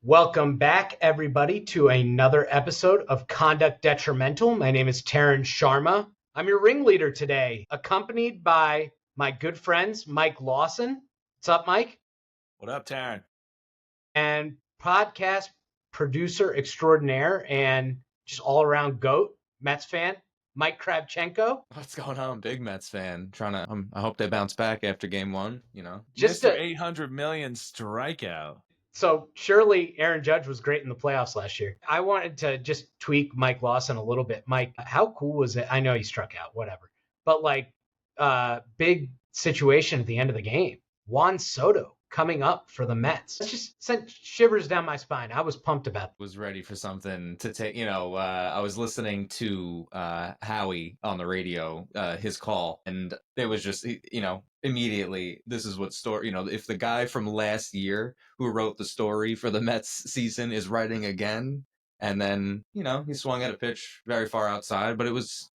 Welcome back, everybody, to another episode of Conduct Detrimental. My name is Taryn Sharma. I'm your ringleader today, accompanied by my good friends, Mike Lawson. What's up, Mike? What up, Taryn? And podcast producer extraordinaire and just all-around GOAT, Mets fan, Mike Kravchenko. What's going on? Big Mets fan. I hope they bounce back after game one, Just Mr. to, 800 million strikeout. So surely Aaron Judge was great in the playoffs last year. I wanted to just tweak Mike Lawson a little bit. Mike, how cool was it? I know he struck out, whatever. But big situation at the end of the game. Juan Soto coming up for the Mets. It just sent shivers down my spine. I was pumped about it. Was ready for something to take, I was listening to Howie on the radio, his call, and it was just, immediately, this is what story, if the guy from last year who wrote the story for the Mets season is writing again, and then, he swung at a pitch very far outside, but it's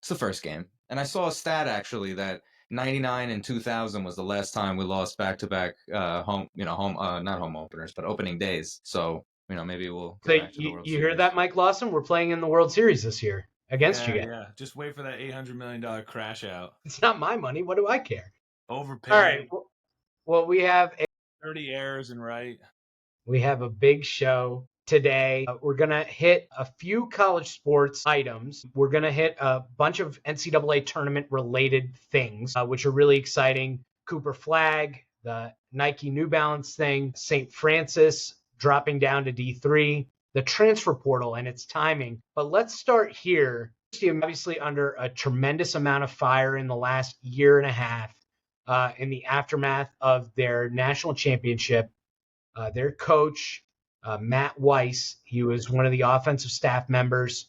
the first game. And I saw a stat actually that 99 and 2000 was the last time we lost back-to-back not home openers, but opening days. So, maybe we'll get back to the World You Series. hear that, Mike Lawson? We're playing in the World Series this year against you guys. Yeah. Just wait for that $800 million crash out. It's not my money. What do I care? Overpaid. All right. Well, we have 30 errors and right. We have a big show today. We're going to hit a few college sports items. We're going to hit a bunch of NCAA tournament related things, which are really exciting. Cooper Flagg, the Nike New Balance thing, St. Francis dropping down to D3, the transfer portal and its timing. But let's start here. Obviously under a tremendous amount of fire in the last year and a half in the aftermath of their national championship. Their coach, Matt Weiss, he was one of the offensive staff members.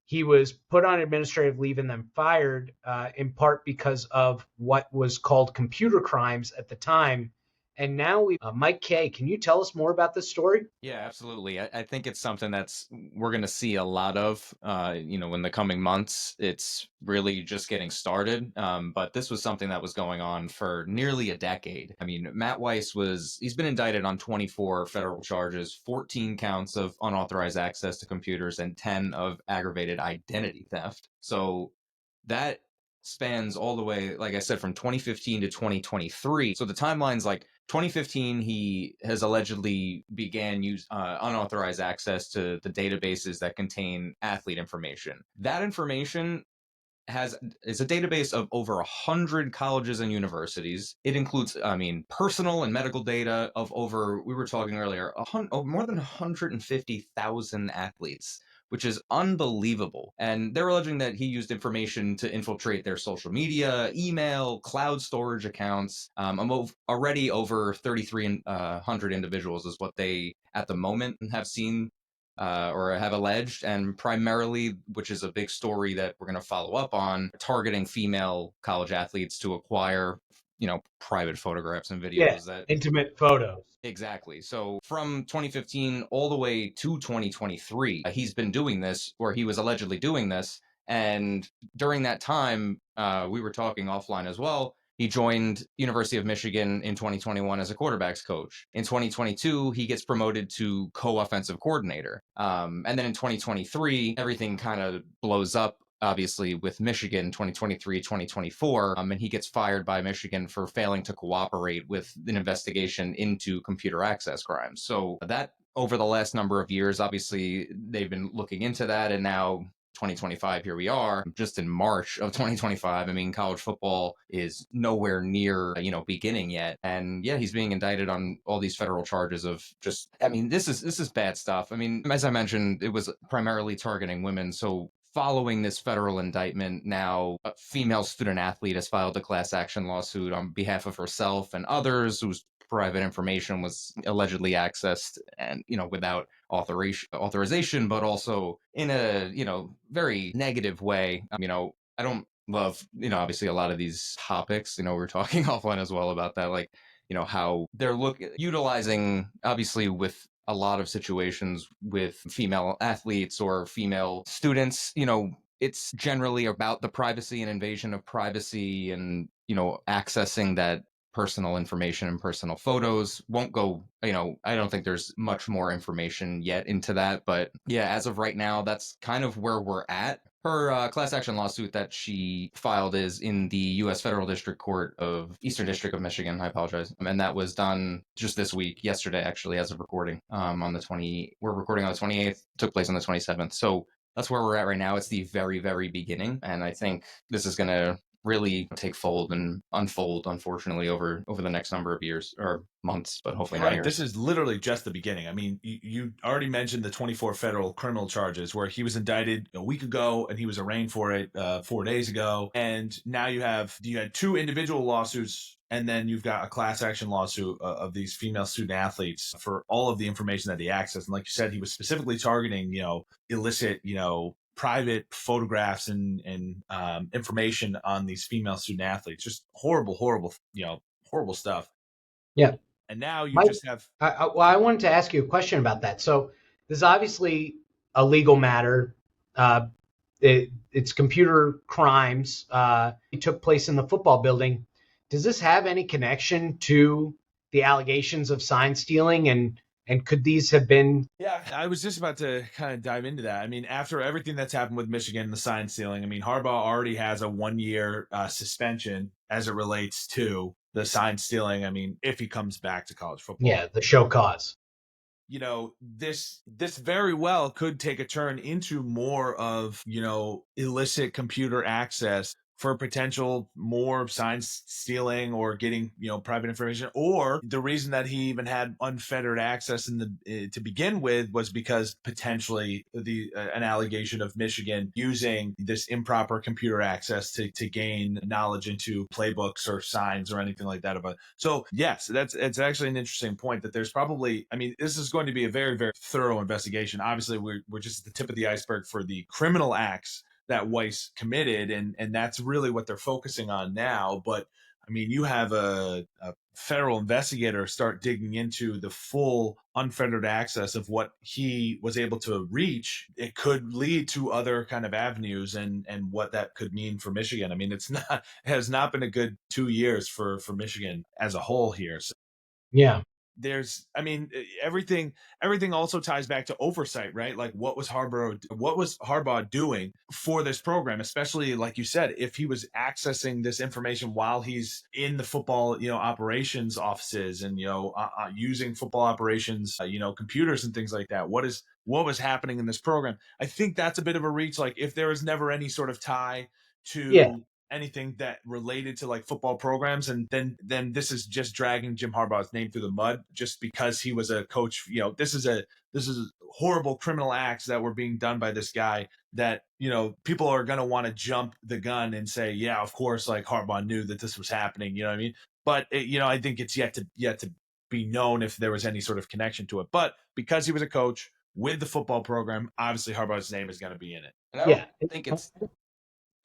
He was put on administrative leave and then fired in part because of what was called computer crimes at the time. And now Mike K, can you tell us more about this story? Yeah, absolutely. I think it's something we're going to see a lot of, in the coming months. It's really just getting started. But this was something that was going on for nearly a decade. I mean, Matt Weiss he's been indicted on 24 federal charges, 14 counts of unauthorized access to computers, and 10 of aggravated identity theft. So that spans all the way, like I said, from 2015 to 2023. So the timeline's like 2015, he has allegedly began unauthorized access to the databases that contain athlete information. That information is a database of over 100 colleges and universities. It includes, personal and medical data of we were talking earlier, more than 150,000 athletes, which is unbelievable. And they're alleging that he used information to infiltrate their social media, email, cloud storage accounts. Already over 3,300 individuals is what they, at the moment, have seen or have alleged, and primarily, which is a big story that we're going to follow up on, targeting female college athletes to acquire, private photographs and videos. Intimate photos. Exactly. So from 2015 all the way to 2023, he's been doing this, or he was allegedly doing this. And during that time, we were talking offline as well. He joined University of Michigan in 2021 as a quarterbacks coach. In 2022, he gets promoted to co-offensive coordinator. And then in 2023, everything kind of blows up, obviously, with Michigan 2023, 2024. And he gets fired by Michigan for failing to cooperate with an investigation into computer access crimes. So that, over the last number of years, obviously, they've been looking into that. And now 2025, here we are, just in March of 2025. I mean, college football is nowhere near, beginning yet. And yeah, he's being indicted on all these federal charges of this is bad stuff. I mean, as I mentioned, it was primarily targeting women. So following this federal indictment, now a female student athlete has filed a class action lawsuit on behalf of herself and others whose private information was allegedly accessed and, without authorization, but also in a, very negative way. I don't love, obviously a lot of these topics, we're talking offline as well about that, like, how they're utilizing, obviously, with a lot of situations with female athletes or female students, it's generally about the privacy and invasion of privacy and, accessing that personal information and personal photos. Won't go, I don't think there's much more information yet into that. But yeah, as of right now, that's kind of where we're at. Her class action lawsuit that she filed is in the U.S. Federal District Court of Eastern District of Michigan. I apologize, and that was done just this week, yesterday, actually, as of recording. We're recording on the 28th. Took place on the 27th. So that's where we're at right now. It's the very, very beginning, and I think this is going to really take fold and unfold, unfortunately, over the next number of years or months, but hopefully not years. This is literally just the beginning. I mean, you already mentioned the 24 federal criminal charges where he was indicted a week ago and he was arraigned for it 4 days ago. And now you had 2 individual lawsuits, and then you've got a class action lawsuit of these female student athletes for all of the information that he accessed. And like you said, he was specifically targeting, illicit, private photographs and information on these female student athletes. Just horrible, horrible stuff. Yeah. And now you Mike, just have. I wanted to ask you a question about that. So this is obviously a legal matter. It's computer crimes. It took place in the football building. Does this have any connection to the allegations of sign stealing? And could these have been? Yeah, I was just about to kind of dive into that. I mean, after everything that's happened with Michigan, the sign stealing, I mean, Harbaugh already has a 1-year suspension as it relates to the sign stealing. I mean, if he comes back to college football. Yeah, the show cause. This very well could take a turn into more of, illicit computer access for potential more sign stealing or getting, private information. Or the reason that he even had unfettered access to begin with was because potentially an allegation of Michigan using this improper computer access to gain knowledge into playbooks or signs or anything like that. So yes, it's actually an interesting point that there's probably, I mean, this is going to be a very, very thorough investigation. Obviously, we're just at the tip of the iceberg for the criminal acts that Weiss committed, and that's really what they're focusing on now. But I mean, you have a federal investigator start digging into the full unfettered access of what he was able to reach. It could lead to other kind of avenues and what that could mean for Michigan. I mean, it has not been a good 2 years for Michigan as a whole here. So Yeah. Everything also ties back to oversight, right? Like what was Harbaugh doing for this program, especially like you said, if he was accessing this information while he's in the football, operations offices and, using football operations, computers and things like that. What was happening in this program? I think that's a bit of a reach. Like if there was never any sort of tie to anything that related to like football programs, and then this is just dragging Jim Harbaugh's name through the mud just because he was a coach. This is horrible criminal acts that were being done by this guy that, people are going to want to jump the gun and say, yeah, of course, like Harbaugh knew that this was happening. You know what I mean? But I think it's yet to be known if there was any sort of connection to it. But because he was a coach with the football program, obviously Harbaugh's name is going to be in it. And I don't think it's.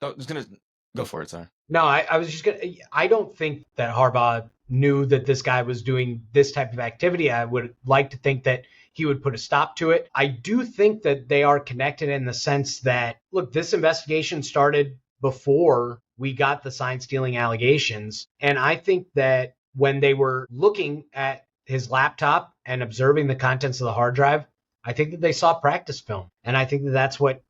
I was gonna go for it, sorry. No, I was just gonna. I don't think that Harbaugh knew that this guy was doing this type of activity. I would like to think that he would put a stop to it. I do think that they are connected in the sense that, look, this investigation started before we got the sign stealing allegations. And I think that when they were looking at his laptop and observing the contents of the hard drive, I think that they saw practice film. And I think that that's what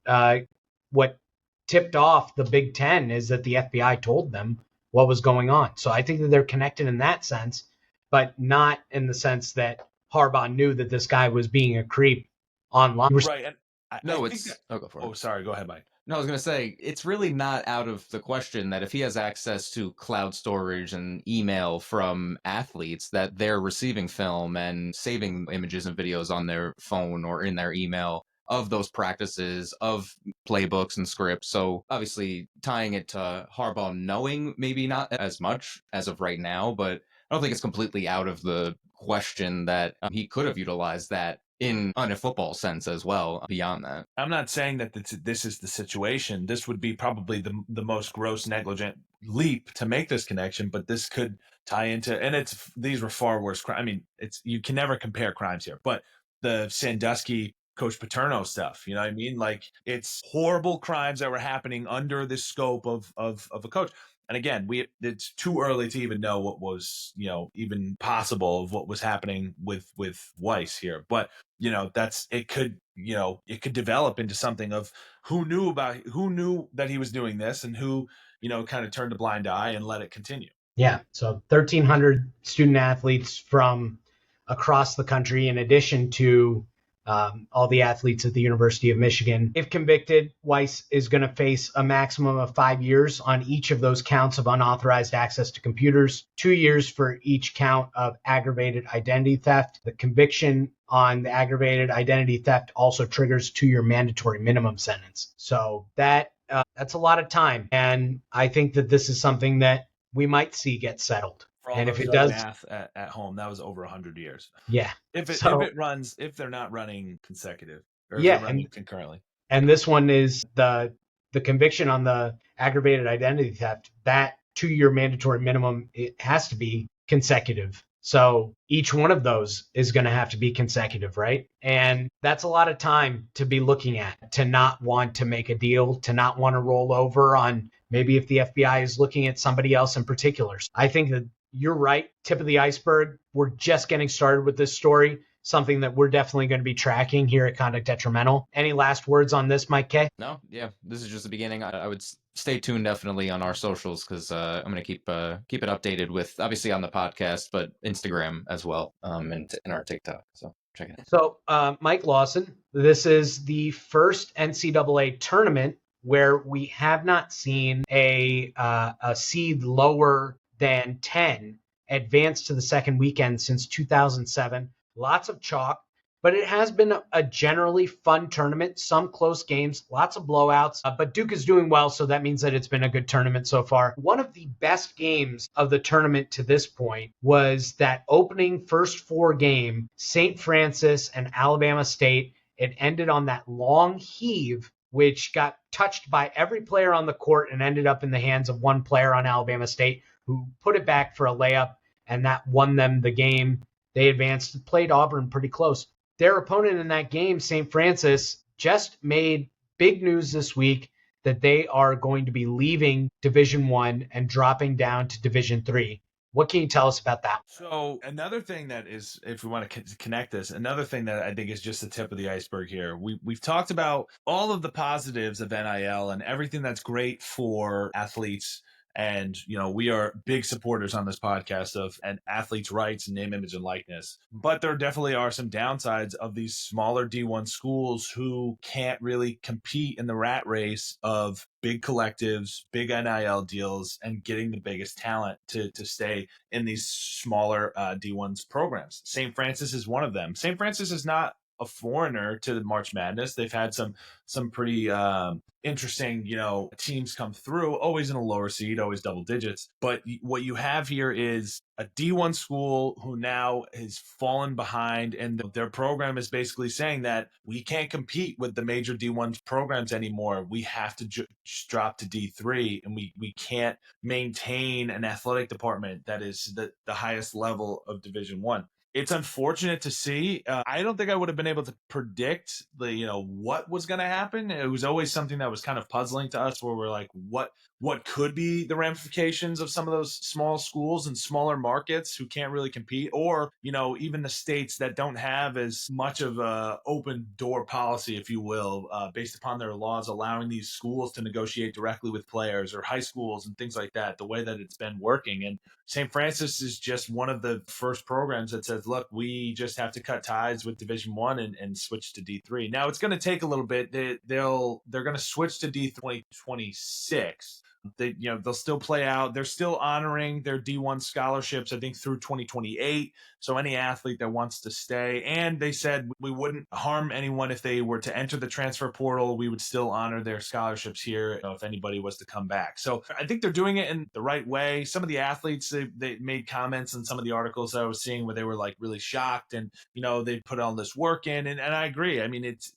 tipped off the Big Ten, is that the FBI told them what was going on. So I think that they're connected in that sense, but not in the sense that Harbaugh knew that this guy was being a creep online. Right. And go for it. Oh, sorry. Go ahead, Mike. No, I was going to say, it's really not out of the question that if he has access to cloud storage and email from athletes, that they're receiving film and saving images and videos on their phone or in their email of those practices, of playbooks and scripts. So obviously tying it to Harbaugh knowing, maybe not as much as of right now, but I don't think it's completely out of the question that he could have utilized that in a football sense as well beyond that. I'm not saying that this is the situation. This would be probably the most gross negligent leap to make this connection, but this could tie into, and these were far worse crimes. I mean, you can never compare crimes here, but the Sandusky Coach Paterno stuff, you know what I mean? Like, it's horrible crimes that were happening under the scope of a coach. And again, it's too early to even know what was, even possible of what was happening with Weiss here. But, it could develop into something of who knew that he was doing this, and who, kind of turned a blind eye and let it continue. Yeah, so 1,300 student athletes from across the country, in addition to all the athletes at the University of Michigan. If convicted, Weiss is going to face a maximum of 5 years on each of those counts of unauthorized access to computers, 2 years for each count of aggravated identity theft. The conviction on the aggravated identity theft also triggers 2-year mandatory minimum sentence. So that's a lot of time. And I think that this is something that we might see get settled. For all And those if it doing does, math at home, that was over 100 years. yeah. If So they're not running consecutive, or if they're yeah, running concurrently. and this one is the conviction on the aggravated identity theft. That 2-year mandatory minimum, it has to be consecutive. So each one of those is going to have to be consecutive, right? And that's a lot of time to be looking at, to not want to make a deal, to not want to roll over on maybe if the FBI is looking at somebody else in particular. I think that you're right. Tip of the iceberg. We're just getting started with this story, something that we're definitely going to be tracking here at Conduct Detrimental. Any last words on this, Mike K? No, yeah, this is just the beginning. I would stay tuned definitely on our socials, because I'm going to keep it updated with, obviously, on the podcast, but Instagram as well, and our TikTok. So check it out. So, Mike Lawson, this is the first NCAA tournament where we have not seen a seed lower than 10 advance to the second weekend since 2007. Lots of chalk, but it has been a generally fun tournament. Some close games, lots of blowouts, but Duke is doing well, so that means that it's been a good tournament so far. One of the best games of the tournament to this point was that opening first 4 game, St. Francis and Alabama State. It ended on that long heave, which got touched by every player on the court and ended up in the hands of one player on Alabama State, who put it back for a layup, and that won them the game. They advanced, played Auburn pretty close. Their opponent in that game, St. Francis, just made big news this week that they are going to be leaving Division I and dropping down to Division III. What can you tell us about that? So another thing that is, if we want to connect this, another thing that I think is just the tip of the iceberg here. We've talked about all of the positives of NIL and everything that's great for athletes. And, we are big supporters on this podcast of an athlete's rights and name, image, and likeness. But there definitely are some downsides of these smaller D1 schools who can't really compete in the rat race of big collectives, big NIL deals, and getting the biggest talent to stay in these smaller D1's programs. St. Francis is one of them. St. Francis is not a foreigner to the March Madness. They've had some pretty interesting, teams come through, always in a lower seed, always double digits. But what you have here is a D1 school who now has fallen behind, and their program is basically saying that we can't compete with the major D1 programs anymore. We have to drop to D3, and we can't maintain an athletic department that is the highest level of Division I. It's unfortunate to see. I don't think I would have been able to predict what was going to happen. It was always something that was kind of puzzling to us, where we're like, what could be the ramifications of some of those small schools and smaller markets who can't really compete, or even the states that don't have as much of a open door policy, if you will, based upon their laws allowing these schools to negotiate directly with players, or high schools and things like that, the way that it's been working. And St. Francis is just one of the first programs that says, look, we just have to cut ties with Division I and switch to D3. Now, it's going to take a little bit. They're going to switch to D3 2026. They'll still play out. They're still honoring their D1 scholarships, I think, through 2028. So any athlete that wants to stay, and they said we wouldn't harm anyone if they were to enter the transfer portal. We would still honor their scholarships here if anybody was to come back. So I think they're doing it in the right way. Some of the athletes, they made comments in some of the articles that I was seeing where they were like really shocked, and they put all this work in, and I agree. I mean, it's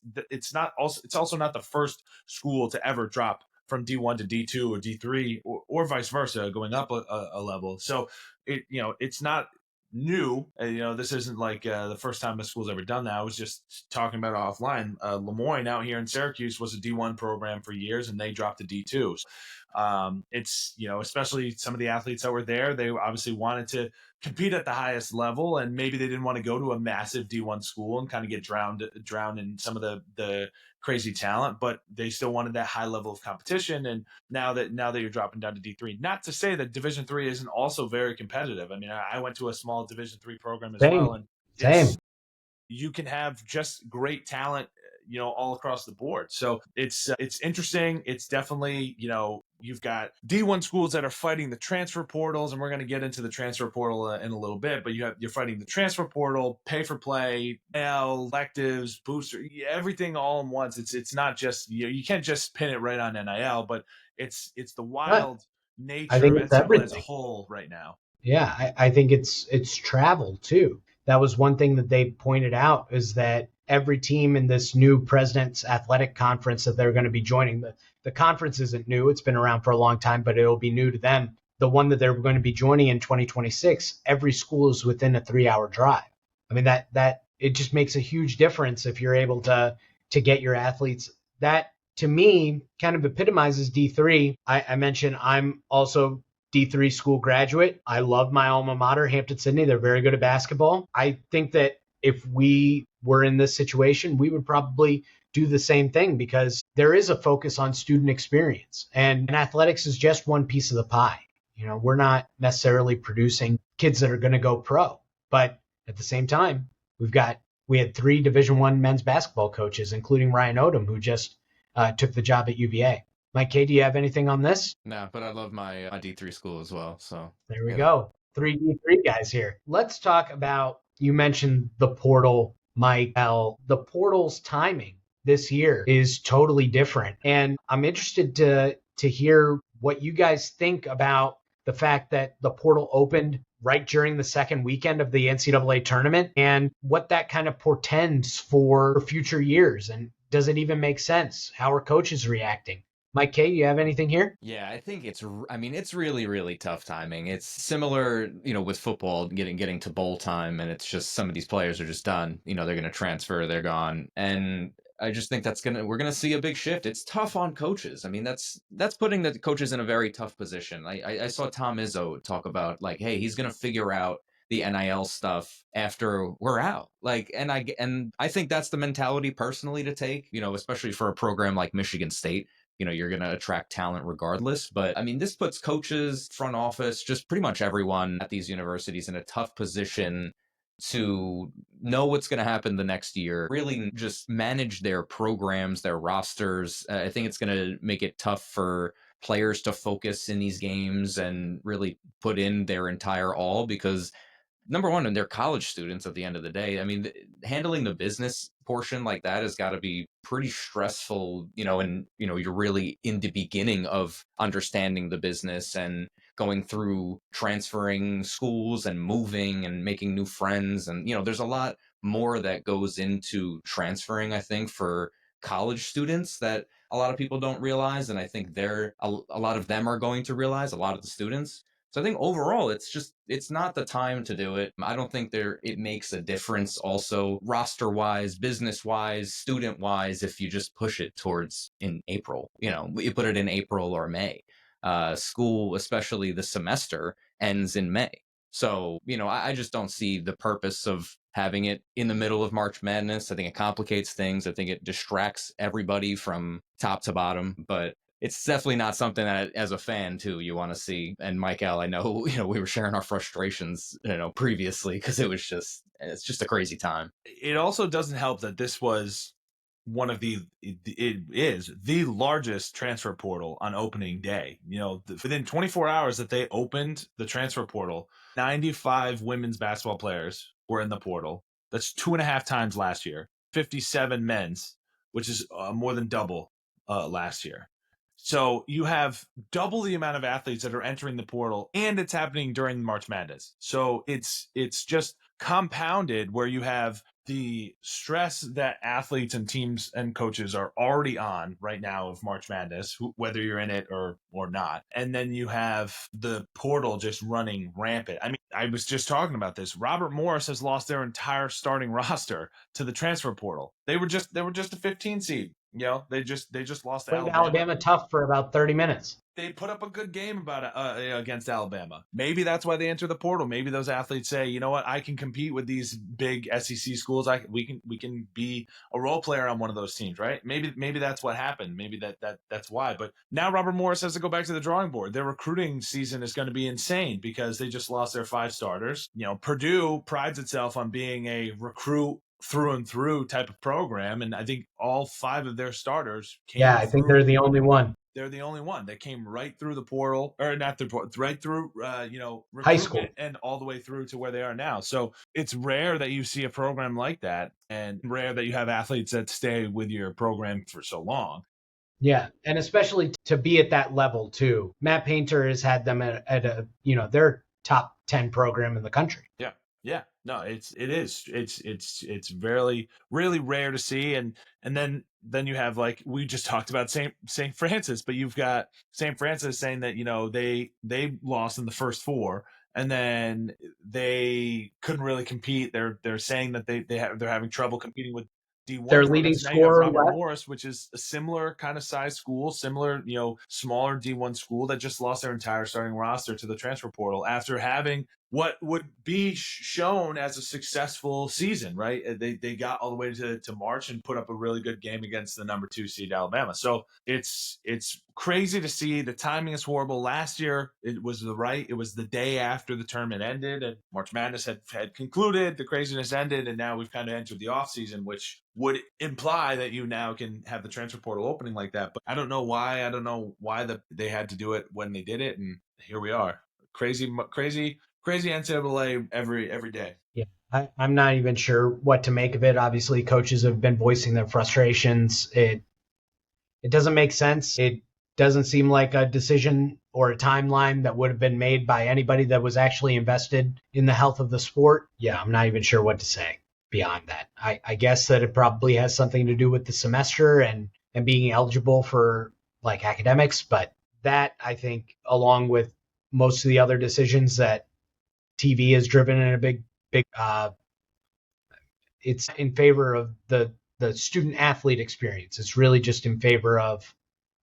also not the first school to ever drop from D1 to D2 or D3 or vice versa, going up a level. So it's not new. This isn't like the first time the school's ever done that. I was just talking about it offline. Lemoyne out here in Syracuse was a D1 program for years, and they dropped to D2. It's, especially some of the athletes that were there, they obviously wanted to compete at the highest level, and maybe they didn't want to go to a massive D1 school and kind of get drowned in some of the crazy talent, but they still wanted that high level of competition. And now that you're dropping down to D3, not to say that Division 3 isn't also very competitive. I mean, I went to a small Division 3 program as well, and Same. you can have just great talent, all across the board. So it's interesting. It's definitely, you've got D1 schools that are fighting the transfer portals, and we're going to get into the transfer portal in a little bit, but you're fighting the transfer portal, pay for play, electives, booster, everything all in once. It's not just, you can't just pin it right on NIL, but it's the wild I nature think of it's NCAA as a everything. whole right now. Yeah, I think it's travel too. That was one thing that they pointed out, is that every team in this new President's Athletic Conference that they're going to be joining, the conference isn't new. It's been around for a long time, but it'll be new to them. The one that they're going to be joining in 2026, every school is within a 3-hour drive. I mean, that it just makes a huge difference if you're able to get your athletes. That, to me, kind of epitomizes D3. I mentioned I'm also D3 school graduate. I love my alma mater, Hampton-Sydney. They're very good at basketball. I think that if we were in this situation, we would probably do the same thing, because there is a focus on student experience, and athletics is just one piece of the pie. We're not necessarily producing kids that are going to go pro, but at the same time, we had 3 Division I men's basketball coaches, including Ryan Odom, who just took the job at UVA. Mike K, do you have anything on this? No, but I love my D3 school as well. So There we go. 3D3 guys here. Let's talk about, you mentioned the portal, Mike L. The portal's timing this year is totally different. And I'm interested to hear what you guys think about the fact that the portal opened right during the second weekend of the NCAA tournament, and what that kind of portends for future years. And does it even make sense? How are coaches reacting? Mike K, you have anything here? yeah, I think it's really, really tough timing. It's similar, with football getting to bowl time, and it's just some of these players are just done. They're going to transfer, they're gone. And I just think we're going to see a big shift. It's tough on coaches. I mean, that's putting the coaches in a very tough position. I saw Tom Izzo talk about, like, hey, he's going to figure out the NIL stuff after we're out. Like, and I think that's the mentality personally to take, especially for a program like Michigan State. You're going to attract talent regardless. But I mean, this puts coaches, front office, just pretty much everyone at these universities in a tough position to know what's going to happen the next year, really just manage their programs, their rosters. I think it's going to make it tough for players to focus in these games and really put in their entire all, because number one, and they're college students at the end of the day. I mean, handling the business portion like that has got to be pretty stressful, and, you're really in the beginning of understanding the business and going through transferring schools and moving and making new friends. And, there's a lot more that goes into transferring, I think, for college students that a lot of people don't realize. And I think a lot of them are going to realize, a lot of the students. So I think overall, it's not the time to do it. I don't think it makes a difference also roster wise, business wise, student wise, if you just push it towards in April. You put it in April or May. School, especially the semester, ends in May. So, I just don't see the purpose of having it in the middle of March Madness. I think it complicates things. I think it distracts everybody from top to bottom. But it's definitely not something that, as a fan, too, you want to see. And Michael, I know, we were sharing our frustrations, previously, because it's just a crazy time. It also doesn't help that this was it is the largest transfer portal on opening day. Within 24 hours that they opened the transfer portal, 95 women's basketball players were in the portal. That's 2.5 times last year. 57 men's, which is more than double last year. So you have double the amount of athletes that are entering the portal, and it's happening during March Madness. So it's just compounded, where you have the stress that athletes and teams and coaches are already on right now of March Madness, whether you're in it or not. And then you have the portal just running rampant. I mean, I was just talking about this. Robert Morris has lost their entire starting roster to the transfer portal. They were just a 15 seed. They just lost to Played Alabama. Alabama tough for about 30 minutes. They put up a good game against Alabama. Maybe that's why they enter the portal. Maybe those athletes say, you know what, I can compete with these big SEC schools. We can be a role player on one of those teams, right? Maybe that's what happened. Maybe that's why. But now Robert Morris has to go back to the drawing board. Their recruiting season is going to be insane because they just lost their 5 starters. Purdue prides itself on being a recruit through and through type of program, and I think all 5 of their starters came. Yeah, I think they're the only one. They're the only one that came right through the portal, or not the portal, right through, High school, and all the way through to where they are now. So it's rare that you see a program like that, and rare that you have athletes that stay with your program for so long. Yeah, and especially to be at that level too. Matt Painter has had them at a their top 10 program in the country. Yeah. No, it's really, really rare to see. And then you have, like we just talked about, St. Francis, but you've got St. Francis saying that, they lost in the first 4 and then they couldn't really compete. They're saying that they're having trouble competing with D1. Their leading scorer, Robert Morris, which is a similar kind of size school, similar, smaller D1 school that just lost their entire starting roster to the transfer portal after having what would be shown as a successful season, right? They got all the way to March and put up a really good game against the number 2 seed Alabama. So it's crazy to see. The timing is horrible. Last year, it was the day after the tournament ended and March Madness had concluded, the craziness ended, and now we've kind of entered the off season, which would imply that you now can have the transfer portal opening like that. But I don't know why. They had to do it when they did it, and here we are. Crazy NCAA every day. Yeah, I'm not even sure what to make of it. Obviously, coaches have been voicing their frustrations. It doesn't make sense. It doesn't seem like a decision or a timeline that would have been made by anybody that was actually invested in the health of the sport. Yeah, I'm not even sure what to say beyond that. I guess that it probably has something to do with the semester and being eligible for like academics, but that I think, along with most of the other decisions that TV is driven in a big it's in favor of the student athlete experience. It's really just in favor of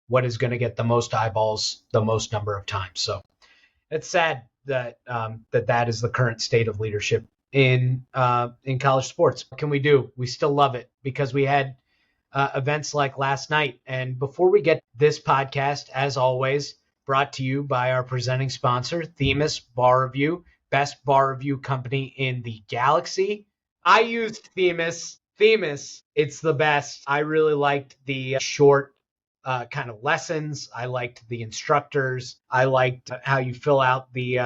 what is going to get the most eyeballs the most number of times. So it's sad that that is the current state of leadership in college sports. What can we do? We still love it because we had events like last night. And before we get this podcast, as always, brought to you by our presenting sponsor, Themis Bar Review. Best bar review company in the galaxy. I used Themis. It's the best. I really liked the short kind of lessons. I liked the instructors. I liked how you fill out the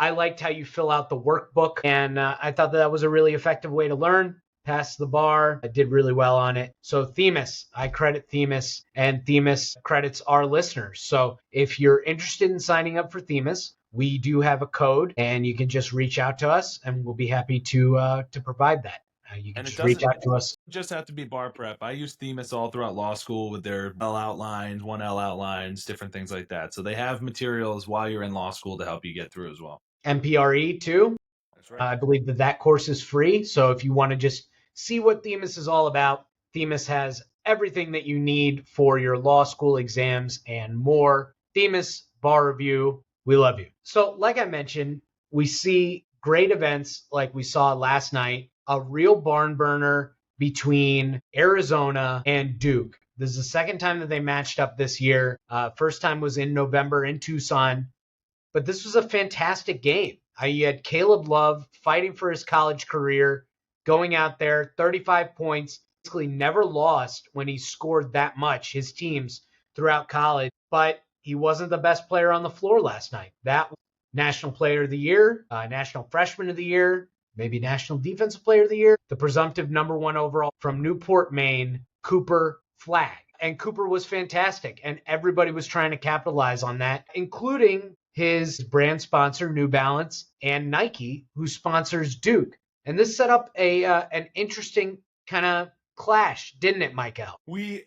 workbook, and I thought that was a really effective way to learn. Passed the bar. I did really well on it. So Themis, I credit Themis, and Themis credits our listeners. So if you're interested in signing up for Themis, we do have a code, and you can just reach out to us, and we'll be happy to provide that. You can just reach out to us. Just have to be bar prep. I use Themis all throughout law school with their L outlines, 1L outlines, different things like that. So they have materials while you're in law school to help you get through as well. MPRE too. That's right. I believe that course is free. So if you want to just see what Themis is all about, Themis has everything that you need for your law school exams and more. Themis Bar Review. We love you. So like I mentioned, we see great events like we saw last night, a real barn burner between Arizona and Duke. This is the second time that they matched up this year. First time was in November in Tucson. But this was a fantastic game. You had Caleb Love fighting for his college career, going out there, 35 points, basically never lost when he scored that much, his teams throughout college. But he wasn't the best player on the floor last night. That was National Player of the Year, National Freshman of the Year, maybe National Defensive Player of the Year, the presumptive number 1 overall from Newport, Maine, Cooper Flagg. And Cooper was fantastic, and everybody was trying to capitalize on that, including his brand sponsor, New Balance, and Nike, who sponsors Duke. And this set up an interesting kind of clash, didn't it, Michael?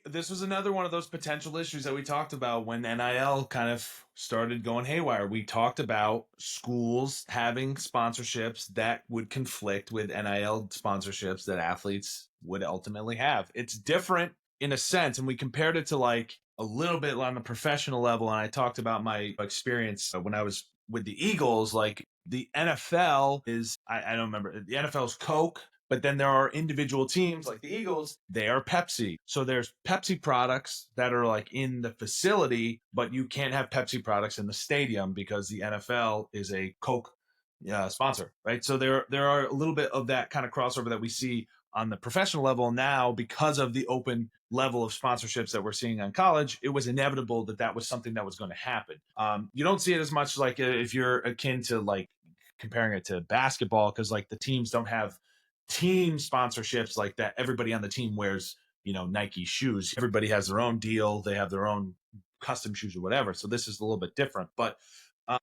This was another one of those potential issues that we talked about when NIL kind of started going haywire. We talked about schools having sponsorships that would conflict with NIL sponsorships that athletes would ultimately have. It's different in a sense, and we compared it to like a little bit on the professional level. And I talked about my experience when I was with the Eagles. Like the NFL is, I don't remember, the NFL is Coke. But then there are individual teams like the Eagles, they are Pepsi. So there's Pepsi products that are like in the facility, but you can't have Pepsi products in the stadium because the NFL is a Coke sponsor, right? So there are a little bit of that kind of crossover that we see on the professional level now because of the open level of sponsorships that we're seeing on college. It was inevitable that was something that was going to happen. You don't see it as much like if you're akin to like comparing it to basketball because like the teams don't have team sponsorships like that. Everybody on the team wears, Nike shoes. Everybody has their own deal. They have their own custom shoes or whatever. So this is a little bit different, but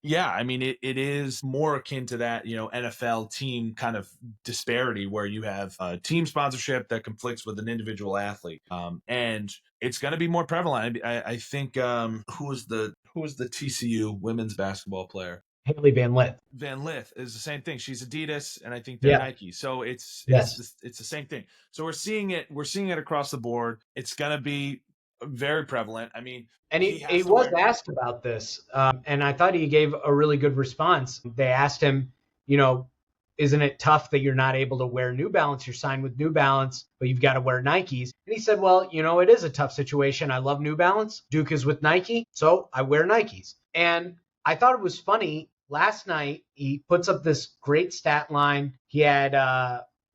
yeah, I mean, it is more akin to that, NFL team kind of disparity where you have a team sponsorship that conflicts with an individual athlete. And it's going to be more prevalent. I think, who was the TCU women's basketball player? Haley Van Lith. Van Lith is the same thing. She's Adidas, and I think they're Yeah. Nike. So it's Yes. the same thing. So we're seeing it across the board. It's gonna be very prevalent. I mean, And he was asked about this, and I thought he gave a really good response. They asked him, isn't it tough that you're not able to wear New Balance? You're signed with New Balance, but you've got to wear Nikes. And he said, well, it is a tough situation. I love New Balance. Duke is with Nike, so I wear Nikes. And I thought it was funny. Last night, he puts up this great stat line. He had,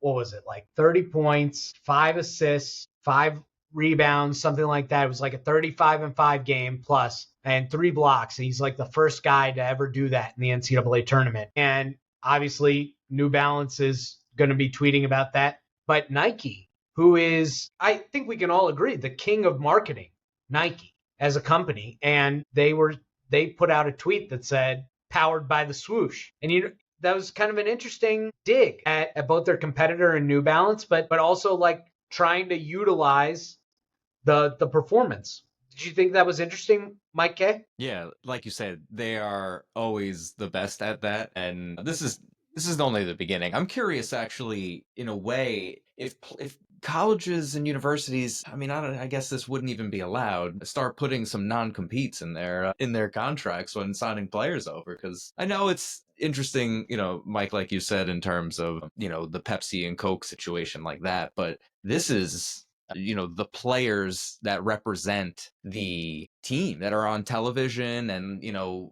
what was it, like 30 points, 5 assists, 5 rebounds, something like that. It was like a 35-5 game plus, and 3 blocks. And he's like the first guy to ever do that in the NCAA tournament. And obviously, New Balance is going to be tweeting about that. But Nike, who is, I think we can all agree, the king of marketing, Nike as a company. And they put out a tweet that said, powered by the swoosh. And that was kind of an interesting dig at both their competitor and New Balance, but also like trying to utilize the performance. Did you think that was interesting, Mike K? Yeah, like you said, they are always the best at that, and this is only the beginning. I'm curious, actually, in a way, if colleges and universities, I mean, I guess this wouldn't even be allowed, start putting some non-competes in their contracts when signing players over, because I know it's interesting, Mike, like you said, in terms of, the Pepsi and Coke situation like that, but this is the players that represent the team that are on television and,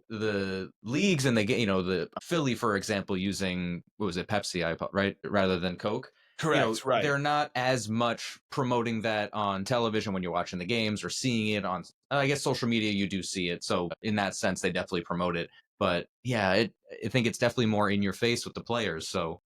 the leagues and they get, the Philly, for example, using, what was it, Pepsi, right? Rather than Coke. Correct, right. They're not as much promoting that on television when you're watching the games or seeing it on, I guess, social media, you do see it. So in that sense, they definitely promote it. But yeah, I think it's definitely more in your face with the players. So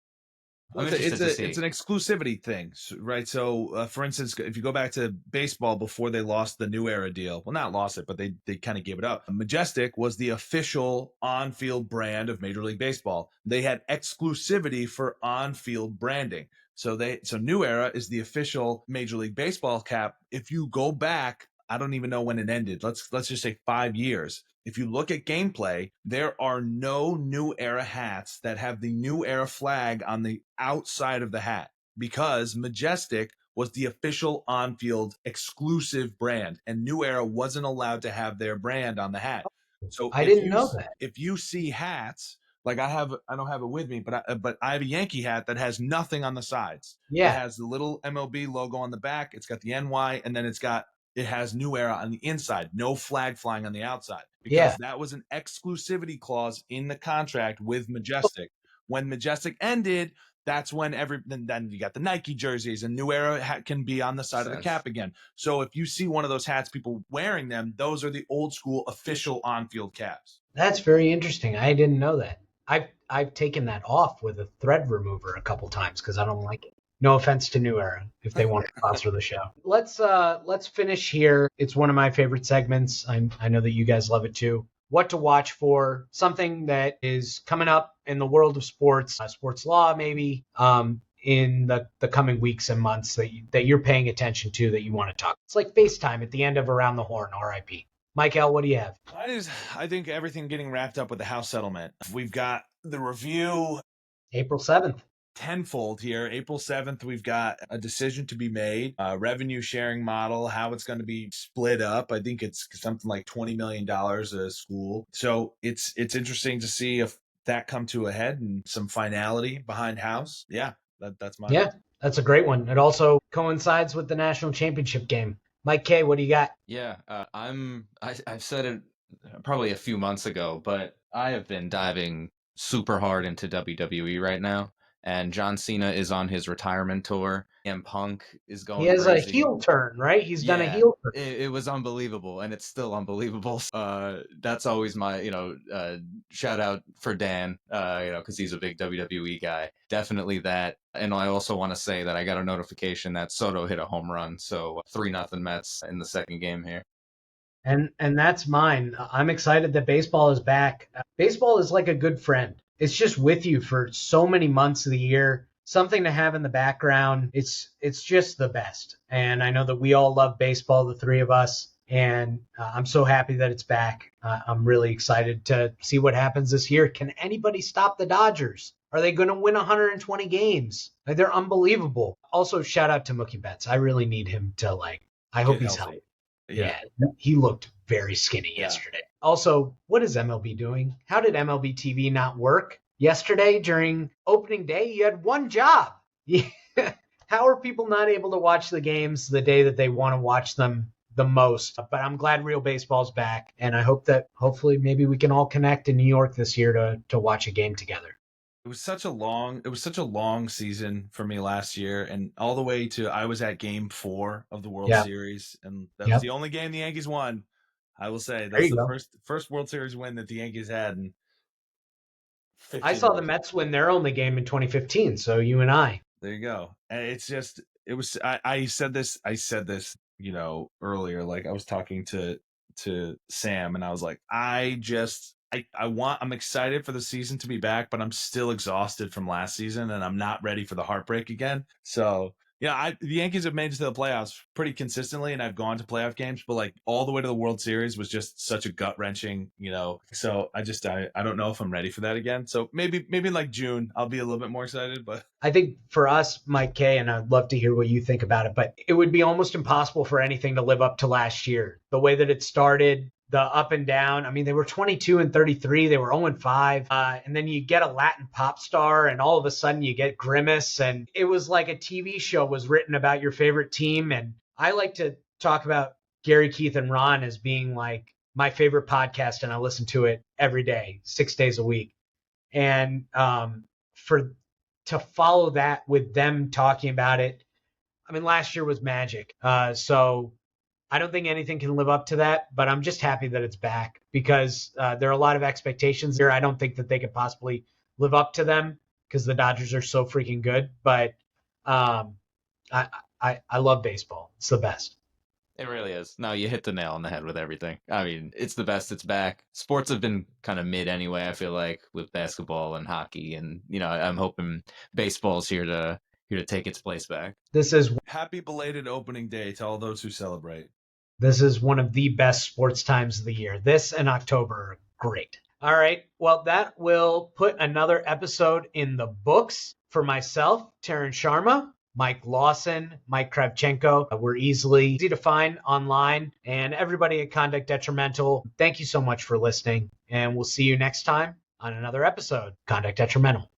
well, it's an exclusivity thing, right? So, for instance, if you go back to baseball before they lost the New Era deal, well, not lost it, but they kind of gave it up. Majestic was the official on-field brand of Major League Baseball. They had exclusivity for on-field branding. So New Era is the official Major League Baseball cap. If you go back, I don't even know when it ended. Let's just say 5 years. If you look at gameplay, there are no New Era hats that have the New Era flag on the outside of the hat because Majestic was the official on-field exclusive brand, and New Era wasn't allowed to have their brand on the hat. So I didn't know that. If you see hats, like I don't have it with me, but I have a Yankee hat that has nothing on the sides. Yeah. It has the little MLB logo on the back. It's got the NY, and then it has New Era on the inside, no flag flying on the outside, because that was an exclusivity clause in the contract with Majestic. When Majestic ended, that's when then you got the Nike jerseys, and New Era hat can be on the side of the cap again. So if you see one of those hats, people wearing them, those are the old school official on-field caps. That's very interesting. I didn't know that. I've taken that off with a thread remover a couple times because I don't like it. No offense to New Era if they want to sponsor the show. Let's finish here. It's one of my favorite segments. I know that you guys love it too. What to watch for, something that is coming up in the world of sports, sports law maybe, in the coming weeks and months that you're paying attention to that you want to talk? It's like FaceTime at the end of Around the Horn, RIP. Mike L., what do you have? I think everything getting wrapped up with the House settlement. We've got the review April 7th. tenfold here. April 7th, we've got a decision to be made, a revenue sharing model, how it's going to be split up. I think it's something like $20 million a school. So it's interesting to see if that come to a head and some finality behind House. Yeah, that's mine. Yeah, that's a great one. It also coincides with the national championship game. Mike K., what do you got? Yeah, I've said it probably a few months ago, but I have been diving super hard into WWE right now. And John Cena is on his retirement tour. And Punk is going He has crazy. a heel turn, right? He's done a Yeah, heel turn. it was unbelievable, and it's still unbelievable. That's always my, shout out for Dan, because he's a big WWE guy. Definitely that. And I also want to say that I got a notification that Soto hit a home run. So 3-0 Mets in the second game here. And that's mine. I'm excited that baseball is back. Baseball is like a good friend. It's just with you for so many months of the year. Something to have in the background. It's just the best. And I know that we all love baseball, the three of us. And I'm so happy that it's back. I'm really excited to see what happens this year. Can anybody stop the Dodgers? Are they going to win 120 games? Like, they're unbelievable. Also, shout out to Mookie Betts. I really need him to I hope he's healthy. Yeah, he looked very skinny yesterday. Also, what is MLB doing? How did MLB TV not work yesterday during opening day? You had one job. How are people not able to watch the games the day that they want to watch them the most? But I'm glad real baseball's back, and I hope that hopefully maybe we can all connect in New York this year to watch a game together. It was such a long season for me last year, and all the way to I was at Game 4 of the World Series, and that was the only game the Yankees won. I will say that's the first World Series win that the Yankees had. In 15 I saw years. the Mets win their only game in 2015. So you and I. There you go. And I said this, earlier. Like I was talking to Sam, and I was like, I'm excited for the season to be back, but I'm still exhausted from last season, and I'm not ready for the heartbreak again. So, the Yankees have made it to the playoffs pretty consistently, and I've gone to playoff games, but all the way to the World Series was just such a gut wrenching, So I don't know if I'm ready for that again. So maybe in June I'll be a little bit more excited. But I think for us, Mike K., and I'd love to hear what you think about it, but it would be almost impossible for anything to live up to last year. The way that it started, the up and down. I mean, they were 22-33. They were 0-5. And then you get a Latin pop star, and all of a sudden you get Grimace. And it was like a TV show was written about your favorite team. And I like to talk about Gary, Keith, and Ron as being like my favorite podcast, and I listen to it every day, 6 days a week. And to follow that with them talking about it, I mean, last year was magic. So I don't think anything can live up to that, but I'm just happy that it's back because there are a lot of expectations here. I don't think that they could possibly live up to them because the Dodgers are so freaking good. But I love baseball. It's the best. It really is. No, you hit the nail on the head with everything. I mean, it's the best. It's back. Sports have been kind of mid anyway, I feel like, with basketball and hockey. And, I'm hoping baseball's here to take its place back. This is happy belated opening day to all those who celebrate. This is one of the best sports times of the year. This and October are great. All right. Well, that will put another episode in the books for myself, Terrence Sharma, Mike Lawson, Mike Kravchenko. We're easy to find online. And everybody at Conduct Detrimental, thank you so much for listening. And we'll see you next time on another episode, Conduct Detrimental.